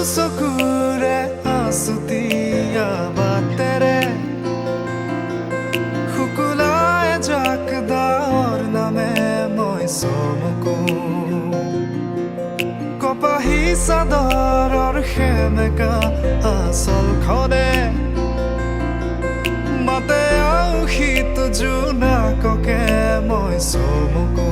চকুৰে আছুতীয়া বাটেৰে শুকুলাই জাক দাৱৰ নামে মই চমকো কপাহী চাদৰৰ সেমেকা আঁচলখনে মাতে আউসীত জোনাককে মই চমকো